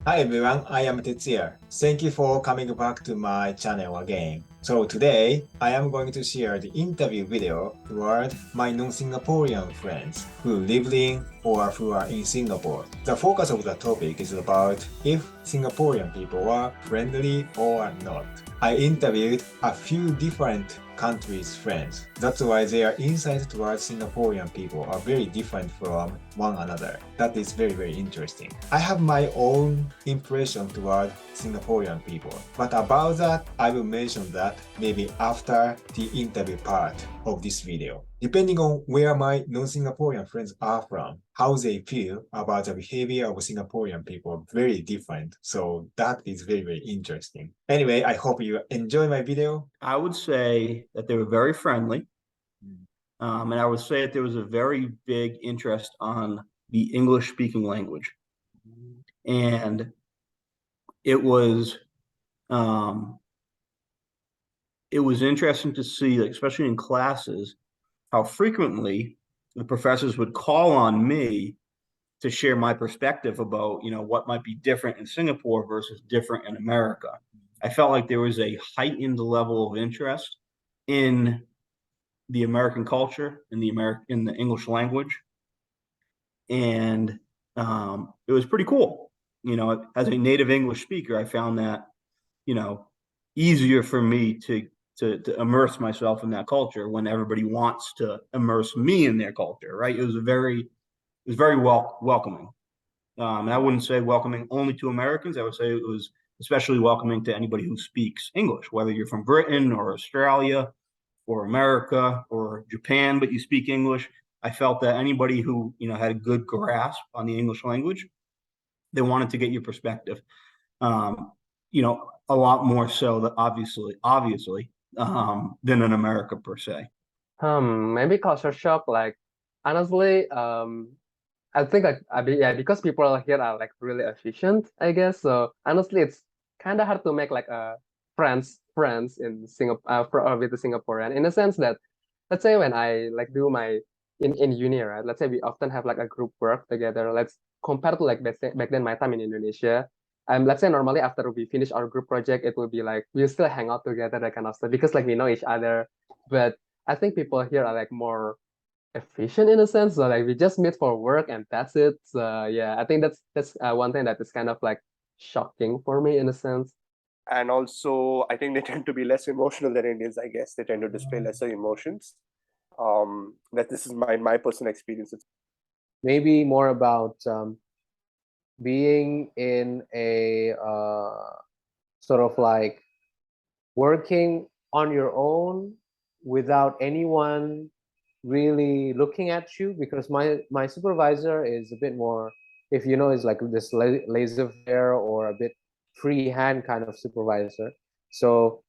Hi everyone, I am Tetsuya. Thank you for coming back to my channel again. So today, I am going to share the interview video toward my non-Singaporean friends who live in or who are in Singapore. The focus of the topic is about if Singaporean people are friendly or not. I interviewed a few different countries' friends. That's why their insight towards Singaporean people are very different from one another. That is very, very interesting. I have my own impression toward Singaporean people, but about that, I will mention that maybe after the interview part of this video. Depending on where my non-Singaporean friends are from, how they feel about the behavior of Singaporean people are very different. So that is very, very interesting. Anyway, I hope you enjoy my video. I would say that they were very friendly. And I would say that there was a very big interest on the English speaking language. And it was um, it was interesting to see, like, especially in classes, how frequently the professors would call on me to share my perspective about, what might be different in Singapore versus different in America. I felt like there was a heightened level of interest in the American culture, in the English language, and it was pretty cool. As a native English speaker, I found that you know easier for me to immerse myself in that culture when everybody wants to immerse me in their culture. Right? It was very welcoming. And I wouldn't say welcoming only to Americans. I would say it was especially welcoming to anybody who speaks English, whether you're from Britain or Australia or America or Japan, but you speak English. I felt that anybody who had a good grasp on the English language, they wanted to get your perspective. A lot more so that obviously, than in America per se. Maybe culture shock. Like honestly, I think yeah, because people here are like really efficient, I guess. So honestly, it's kind of hard to make like friends in Singapore with the Singaporean in a sense that, let's say when I like do my in uni, right? Let's say we often have like a group work together. Let's compare to like back then my time in Indonesia. Let's say normally after we finish our group project, it will be like we still hang out together, that kind of stuff, because like we know each other. But I think people here are like more efficient in a sense. So like we just meet for work and that's it. So yeah, I think that's one thing that is kind of like shocking for me in a sense. And also, I think they tend to be less emotional than Indians. I guess they tend to display lesser emotions. That this is my personal experience. Maybe more about being in a sort of like working on your own without anyone really looking at you, because my supervisor is a bit more, if you know, is like this laissez-faire or a bit freehand kind of supervisor. So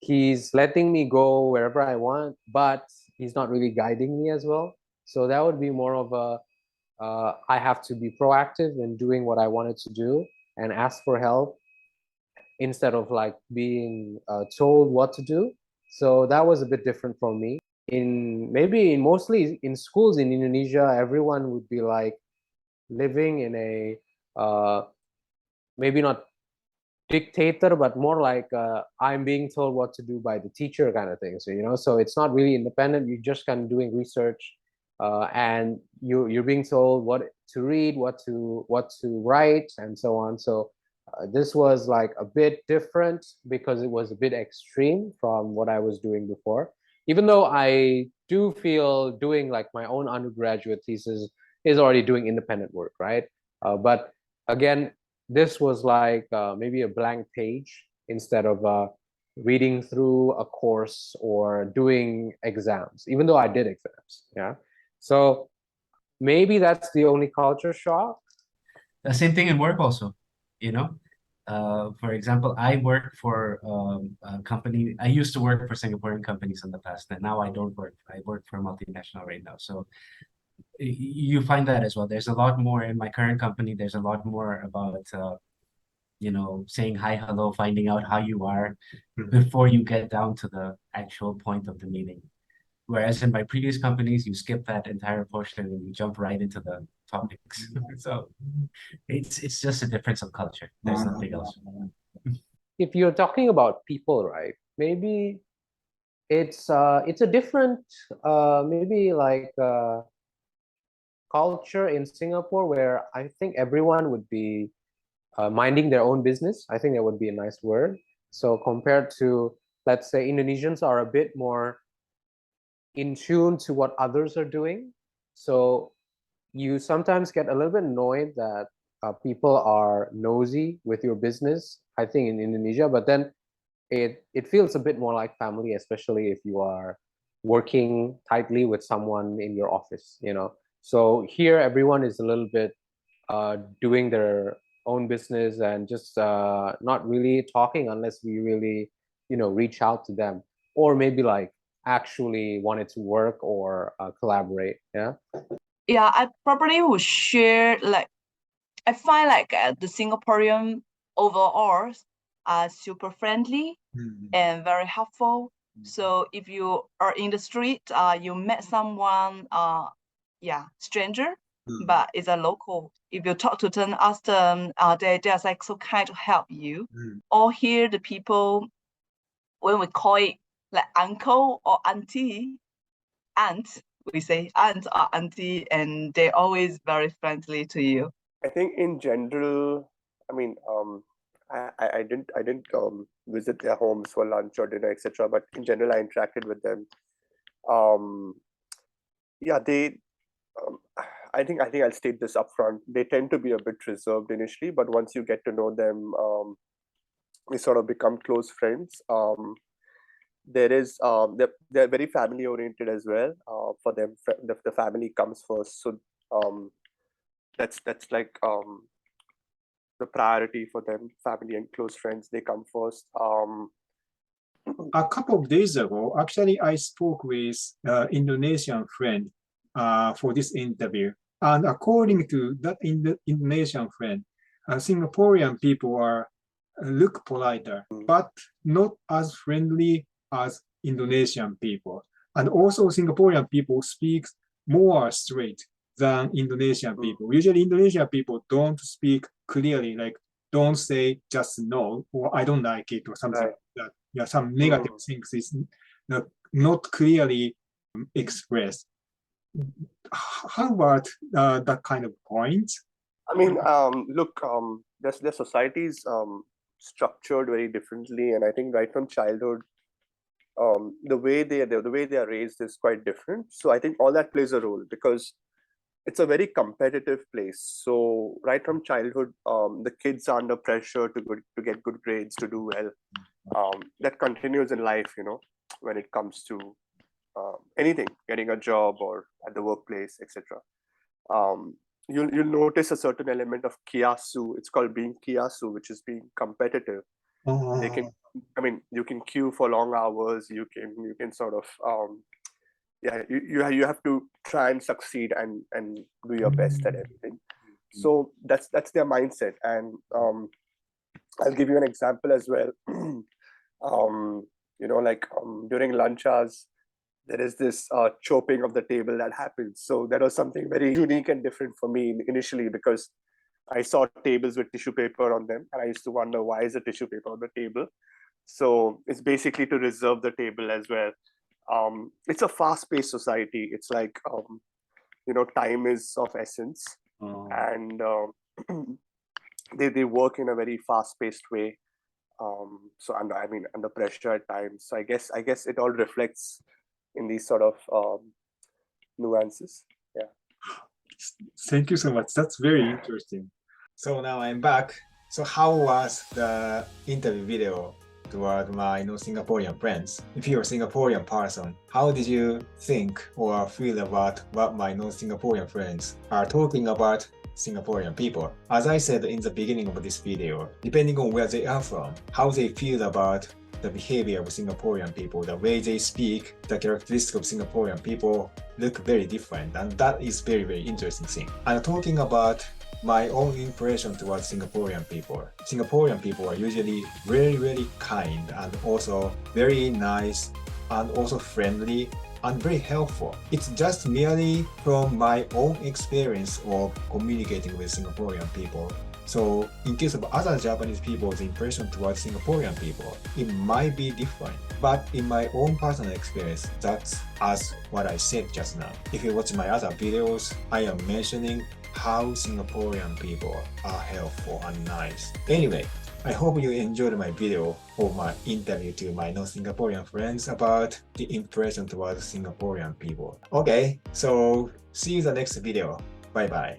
he's letting me go wherever I want, but he's not really guiding me as well. So that would be more of a I have to be proactive in doing what I wanted to do and ask for help instead of like being told what to do. So that was a bit different from me. Mostly in schools in Indonesia, everyone would be like living in a maybe not dictator, but more like I'm being told what to do by the teacher kind of thing. So it's not really independent. You're just kind of doing research, and you're being told what to read, what to write, and so on. So this was like a bit different because it was a bit extreme from what I was doing before. Even though I do feel doing like my own undergraduate thesis is already doing independent work, right? But again, this was like maybe a blank page instead of reading through a course or doing exams, even though I did exams. Yeah. So maybe that's the only culture shock. The same thing in work also, for example, I work for a company. I used to work for Singaporean companies in the past, and now I don't work. I work for a multinational right now. So you find that as well. There's a lot more in my current company. There's a lot more about, saying hi, hello, finding out how you are before you get down to the actual point of the meeting. Whereas in my previous companies, you skip that entire portion and you jump right into the topics. So it's just a difference of culture. There's nothing else. If you're talking about people, right? Maybe it's a different maybe like culture in Singapore where I think everyone would be minding their own business. I think that would be a nice word. So compared to, let's say, Indonesians are a bit more in tune to what others are doing. So you sometimes get a little bit annoyed that people are nosy with your business, I think in Indonesia, but then it feels a bit more like family, especially if you are working tightly with someone in your office, you know. So here everyone is a little bit doing their own business and just not really talking unless we really, you know, reach out to them, or maybe like actually wanted to work or collaborate. Yeah. Yeah, I probably would share like I find like the Singaporean overall are super friendly and very helpful. So if you are in the street, you met someone, yeah, stranger, but it's a local. If you talk to them, ask them, they're like so kind to help you. Or here the people, when we call it like uncle or auntie, aunt, we say aunt or auntie, and they're always very friendly to you. I think in general, I mean, I didn't visit their homes for lunch or dinner, etc. But in general, I interacted with them. Yeah, they. I think I'll state this upfront. They tend to be a bit reserved initially, but once you get to know them, we sort of become close friends. There is they're very family oriented as well. For them, the family comes first. So that's like the priority for them. Family and close friends, they come first. A couple of days ago, actually, I spoke with Indonesian friend for this interview. And according to that Indonesian friend, Singaporean people are look politer, but not as friendly as Indonesian people. And also Singaporean people speak more straight than Indonesian people. Usually Indonesian people don't speak clearly, like don't say just no, or I don't like it, or something like that. Yeah, some negative things is not clearly expressed. How about that kind of point? I mean, look, their societies structured very differently, and I think right from childhood, the way they are raised is quite different. So I think all that plays a role because it's a very competitive place. So right from childhood, the kids are under pressure to get good grades, to do well. That continues in life, you know, when it comes to anything, getting a job or at the workplace, etc. You'll notice a certain element of kiasu. It's called being kiasu, which is being competitive. They can, I mean, you can queue for long hours. You can sort of, yeah, you have to try and succeed and do your best at everything. So that's their mindset. And I'll give you an example as well. You know, like during lunch hours, there is this chopping of the table that happens. So that was something very unique and different for me initially, because I saw tables with tissue paper on them, and I used to wonder, why is the tissue paper on the table? So it's basically to reserve the table as well. It's a fast-paced society. It's like, you know, time is of essence, and they work in a very fast-paced way. So under pressure at times. So I guess it all reflects in these sort of nuances. Yeah. Thank you so much. That's very interesting. So now I'm back. So how was the interview video toward my Singaporean friends? If you're a Singaporean person, how did you think or feel about what my non-Singaporean friends are talking about Singaporean people? As I said in the beginning of this video, depending on where they are from, how they feel about the behavior of Singaporean people, the way they speak, the characteristics of Singaporean people look very different, and that is very, very interesting thing. I'm talking about my own impression towards Singaporean people. Singaporean people are usually very, very kind and also very nice and also friendly and very helpful. It's just merely from my own experience of communicating with Singaporean people. So in case of other Japanese people's impression towards Singaporean people, it might be different. But in my own personal experience, that's as what I said just now. If you watch my other videos, I am mentioning how Singaporean people are helpful and nice. Anyway, I hope you enjoyed my video or my interview to my non-Singaporean friends about the impression towards Singaporean people. Okay, so see you in the next video. Bye bye.